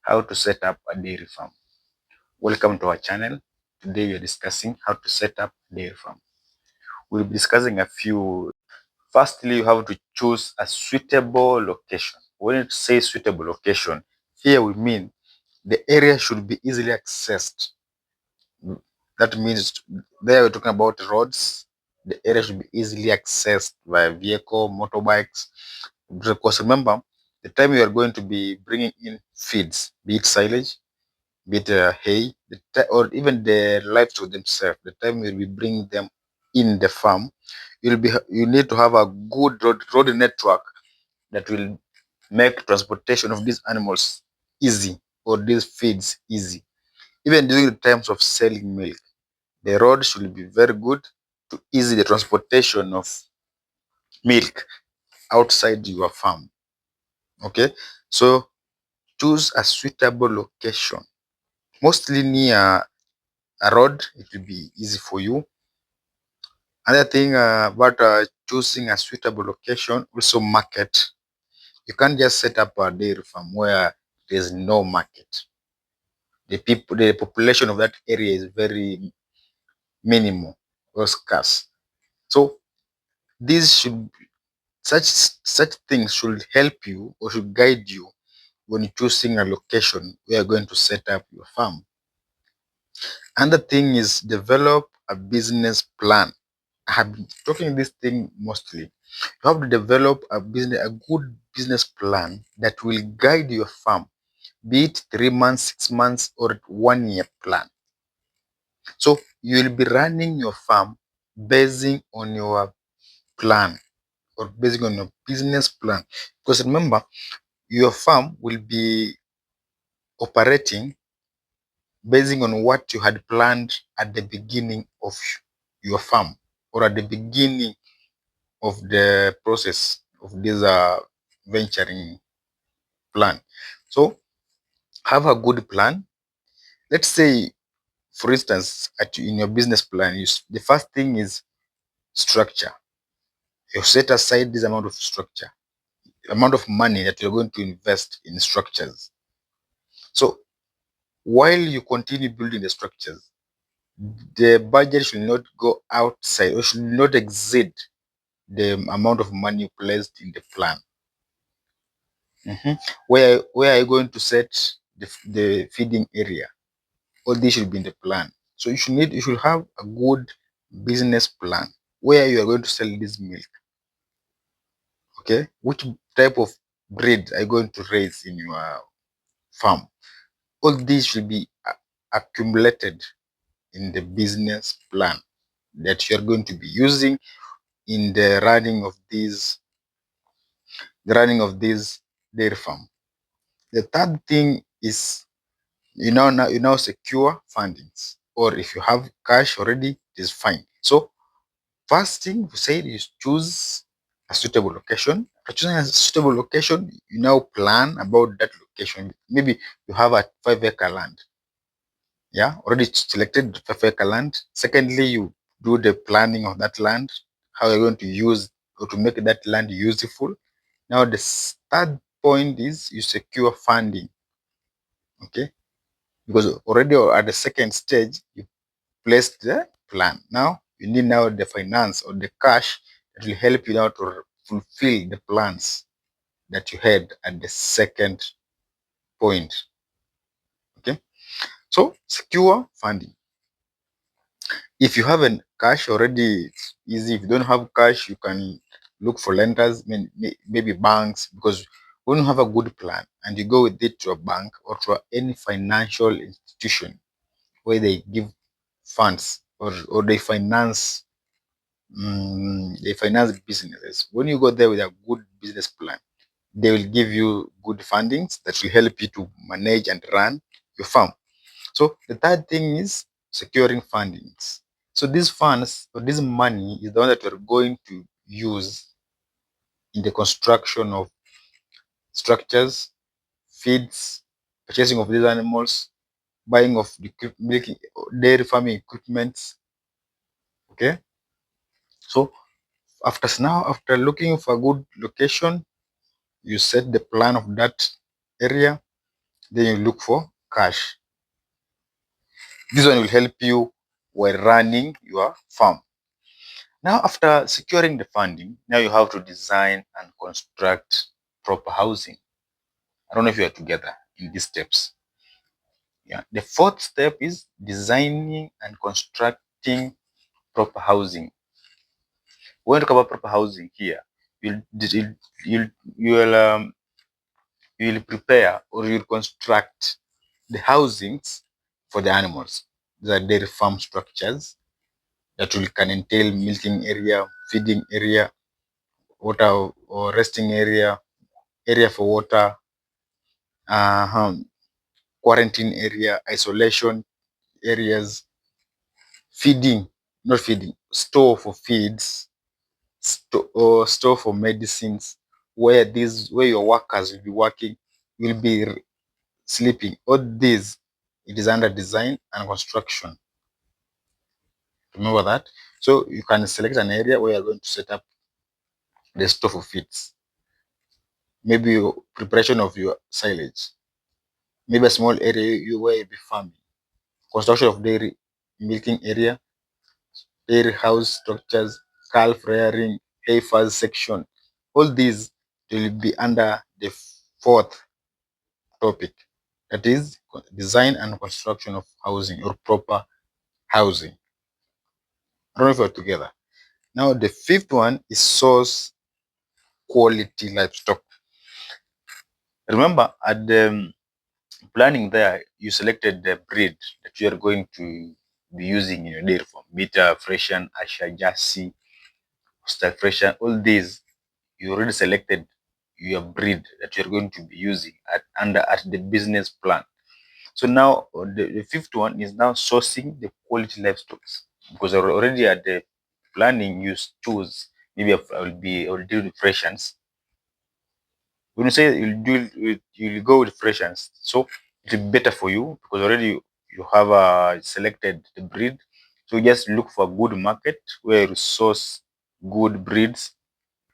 how to set up a dairy farm. Welcome to our channel. Today we are discussing how to set up a dairy farm. We'll be discussing a few. Firstly, you have to choose a suitable location. When it says suitable location, here we mean the area should be easily accessed. That means there we're talking about roads. The area should be easily accessed by vehicle, motorbikes. Because remember, the time you are going to be bringing in feeds, be it silage, be it hay, or even the livestock themselves, the time you'll be bringing them in the farm, you need to have a good road network that will make transportation of these animals easy, or these feeds easy. Even during the times of selling milk, the road should be very good to ease the transportation of milk outside your farm. Okay, so choose a suitable location, mostly near a road. It will be easy for you. Another thing about choosing a suitable location, also market. You can't just set up a dairy farm where there's no market. The population of that area is very minimal or scarce. So these should such things should help you or should guide you when choosing a location where you're going to set up your farm. Another thing is develop a business plan. I have been talking this thing mostly. You have to develop a good business plan that will guide your farm, be it 3 months, 6 months, or 1 year plan. So you will be running your farm basing on your plan, or basing on your business plan. Because remember, your farm will be operating basing on what you had planned at the beginning of your farm, or at the beginning of the process of this venturing plan. So have a good plan. Let's say, for instance, in your business plan, the first thing is structure. You set aside this amount of structure, amount of money that you're going to invest in structures. So while you continue building the structures, the budget should not go outside or should not exceed the amount of money you placed in the plan. Where are you going to set the feeding area? All this should be in the plan. So you should have a good business plan where you are going to sell this milk. Okay, which type of breed are you going to raise in your farm? All these should be accumulated in the business plan that you are going to be using in the running of this dairy farm. The third thing is you now secure fundings, or if you have cash already, it is fine. So first thing we said is choose a suitable location. After choosing a suitable location, you now plan about that location. Maybe you have a 5 acre land. Yeah, already selected 5 acre land. Secondly, you do the planning of that land, how you're going to use or to make that land useful. Now the third point is you secure funding. Okay, because already at the second stage you placed the plan. Now you need now the finance or the cash that will help you now to fulfill the plans that you had at the second point. Okay, so secure funding. If you have a cash already, it's easy. If you don't have cash, you can look for lenders, maybe banks, because when you have a good plan and you go with it to a bank or to any financial institution where they give funds, or they finance businesses. When you go there with a good business plan, they will give you good fundings that will help you to manage and run your farm. So the third thing is securing fundings. So these funds or this money is the one that we're going to use in the construction of structures, feeds, purchasing of these animals, buying of the dairy farming equipment. Okay. So after looking for a good location, you set the plan of that area. Then you look for cash. This one will help you while running your farm. Now, after securing the funding, now you have to design and construct proper housing. I don't know if you are together in these steps. Yeah. The fourth step is designing and constructing proper housing. When we talk about proper housing here, you'll you'll you'll you'll, um, you'll prepare or you'll construct the housings for the animals. These are dairy farm structures that will can entail milking area, feeding area, water or resting area, area for water, uh, quarantine area, isolation areas, feeding, not feeding, store for feeds, store for medicines, where your workers will be working, will be sleeping. All these, it is under design and construction. Remember that. So you can select an area where you're going to set up the store for feeds. Maybe your preparation of your silage. Maybe a small area where you'll be farming. Construction of dairy milking area, dairy house structures, calf rearing, heifers section. All these will be under the fourth topic, that is design and construction of housing or proper housing. I don't know if we're together. Now the fifth one is source quality livestock. Remember at the planning there, you selected the breed that you are going to be using in your dairy farm. Beta, Freshen, Asha, Jassy, Star Freshen, all these you already selected your breed that you're going to be using at the business plan. So now the fifth one is now sourcing the quality livestock, because already at the planning you choose maybe I will deal with freshens. When you say you'll go with freshens, so it will be better for you because already you have selected the breed. So you just look for a good market where you source good breeds.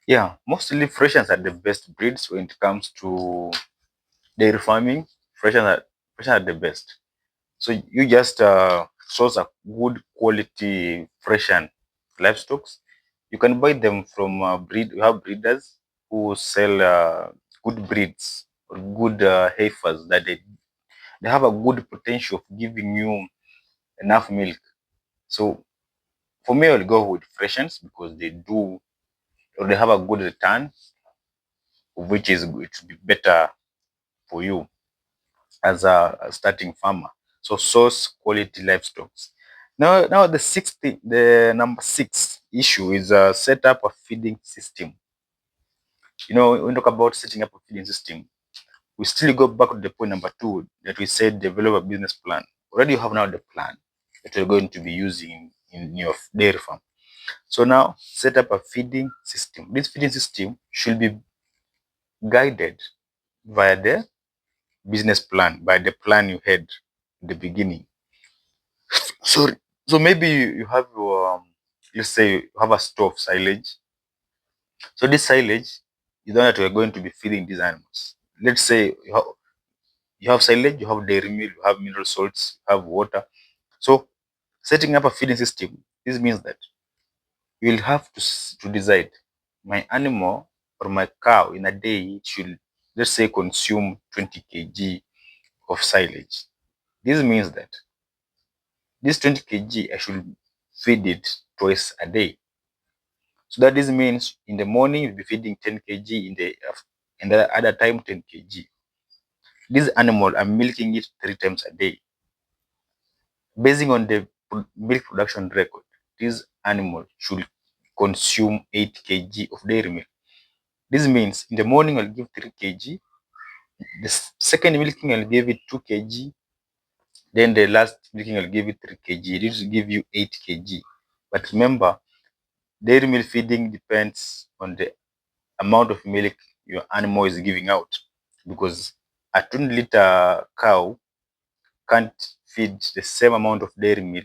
Yeah, mostly freshens are the best breeds when it comes to dairy farming. Freshens are the best. So you just source a good quality freshen livestock. You can buy them from breed. We have breeders who sell good breeds or good heifers that they have a good potential of giving you enough milk. So for me, I'll go with freshens because they do or they have a good return, which is going to be better for you as a starting farmer. So source quality livestock. Now the number 6 issue is set up a feeding system. When we talk about setting up a feeding system, we still go back to the point number 2 that we said develop a business plan. Already you have now the plan that you're going to be using in your dairy farm. So now set up a feeding system. This feeding system should be guided via the business plan, by the plan you had in the beginning. So, so maybe you have your, let's say you have a store of silage. So this silage is the one that we are going to be feeding these animals. Let's say you have silage, you have dairy meal, you have mineral salts, you have water. So setting up a feeding system, this means that you will have to decide my animal or my cow in a day should, let's say, consume 20 kg of silage. This means that this 20 kg I should feed it twice a day. So that this means in the morning you'll be feeding 10 kg, in the other time 10 kg. This animal I'm milking it 3 times a day. Basing on the milk production record, this animal should consume 8 kg of dairy milk. This means in the morning I'll give 3 kg, the second milking I'll give it 2 kg, then the last milking I'll give it 3 kg. This will give you 8 kg. But remember, dairy milk feeding depends on the amount of milk your animal is giving out, because a 20-liter cow can't feed the same amount of dairy milk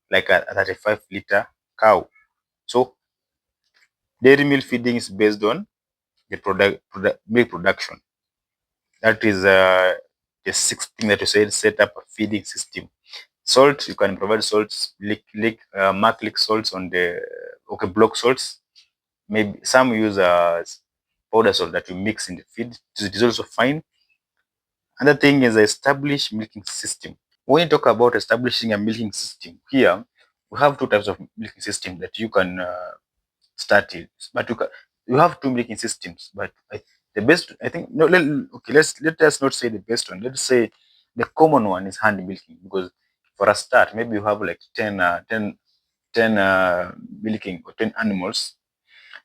like a 35-liter cow. So dairy milk feeding is based on the milk production. That is the sixth thing that you said, set up a feeding system. Salt, you can provide salts, mark lick salts on the, okay, block salts. Maybe some use powder salt that you mix in the feed. It is also fine. Another thing is establish milking system. When you talk about establishing a milking system, here we have two types of milking system that you can start it. But you have two milking systems. But the best, I think, no. Okay, let us not say the best one. Let's say the common one is hand milking, because for a start, maybe you have like 10 milking or 10 animals.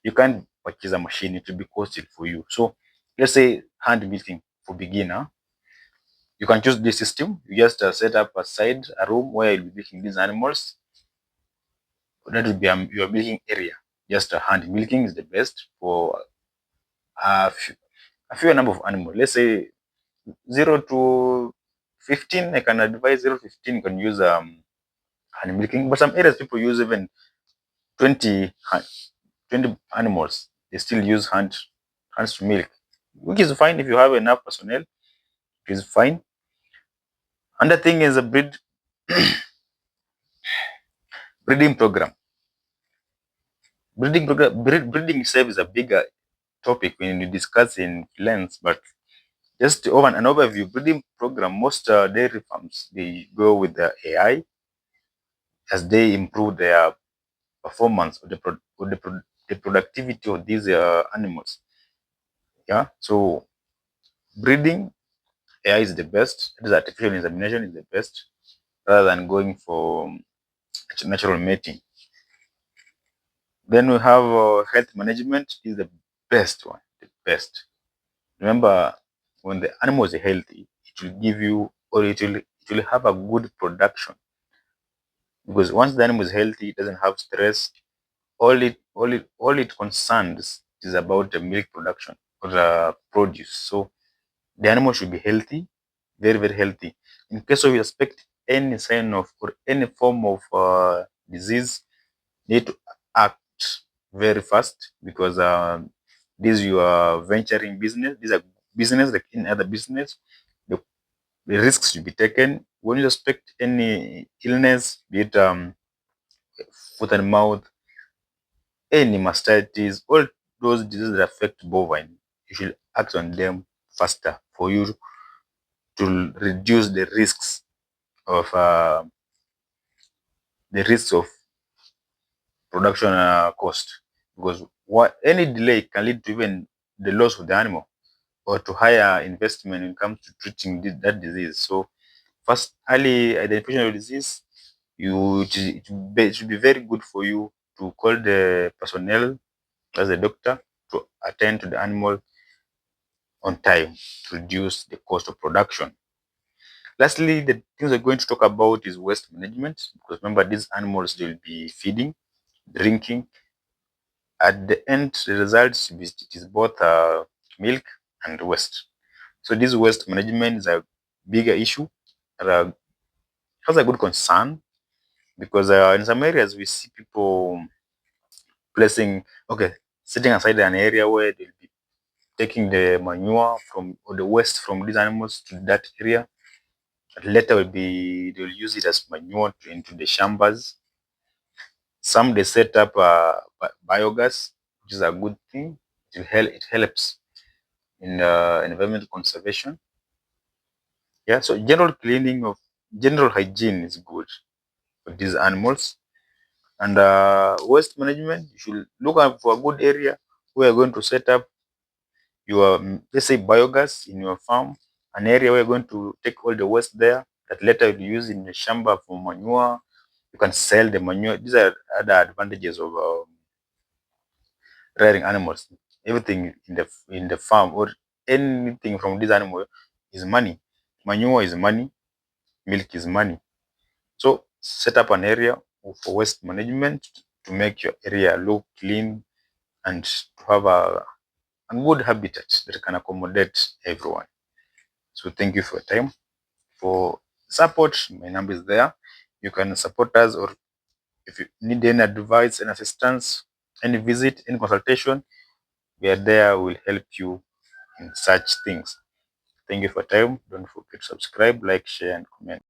You can't purchase a machine; it will be costly for you. So let's say hand milking for beginner. You can choose this system. You just set up a room where you'll be milking these animals. That will be your milking area. Just hand milking is the best for a few number of animals. Let's say 0 to 15. I can advise 0 to 15. You can use hand milking, but some areas people use even 20 20 animals. They still use hands to milk, which is fine if you have enough personnel. It is fine. Another thing is a breeding program. Breeding itself is a bigger topic when you discuss in length, but just over an overview, breeding program, most dairy farms, they go with the AI as they improve their performance or the productivity of these animals. Yeah, so breeding AI is the best. This artificial insemination is the best rather than going for natural mating. Then we have health management is the best one, the best. Remember, when the animal is healthy, it will give you, or it will have a good production. Because once the animal is healthy, it doesn't have stress. All it concerns is about the milk production or the produce. So the animal should be healthy, very, very healthy. In case of you suspect any sign of or any form of disease, you need to act very fast, because this you are venturing business. These are business like in other business. The risks should be taken. When you suspect any illness, be it foot and mouth, any mastitis, all those diseases that affect bovine, you should act on them faster for you to reduce the risks of production cost. Because any delay can lead to even the loss of the animal or to higher investment when it comes to treating that disease. So first, early identification of disease, it should be very good for you to call the personnel as a doctor to attend to the animal on time to reduce the cost of production. Lastly, the things we're going to talk about is waste management, because remember, these animals, they will be feeding, drinking. At the end, the results, it is both milk and waste. So this waste management is a bigger issue that has a good concern, because in some areas we see people setting aside an area where they'll be taking the manure from or the waste from these animals to that area. Later they'll use it as manure into the shambas. Some they set up biogas, which is a good thing. It helps in environmental conservation. Yeah, so general hygiene is good for these animals. And waste management, you should look out for a good area where you're going to set up your, let's say, biogas in your farm, an area where you're going to take all the waste there that later you'll use in the shamba for manure. You can sell the manure. These are other advantages of rearing animals. Everything in the farm or anything from this animal is money. Manure is money. Milk is money. So set up an area for waste management to make your area look clean and to have a good habitat that can accommodate everyone. So thank you for your time. For support, my number is there. You can support us, or if you need any advice, any assistance, any visit, any consultation, we are there. We'll help you in such things. Thank you for time. Don't forget to subscribe, like, share, and comment.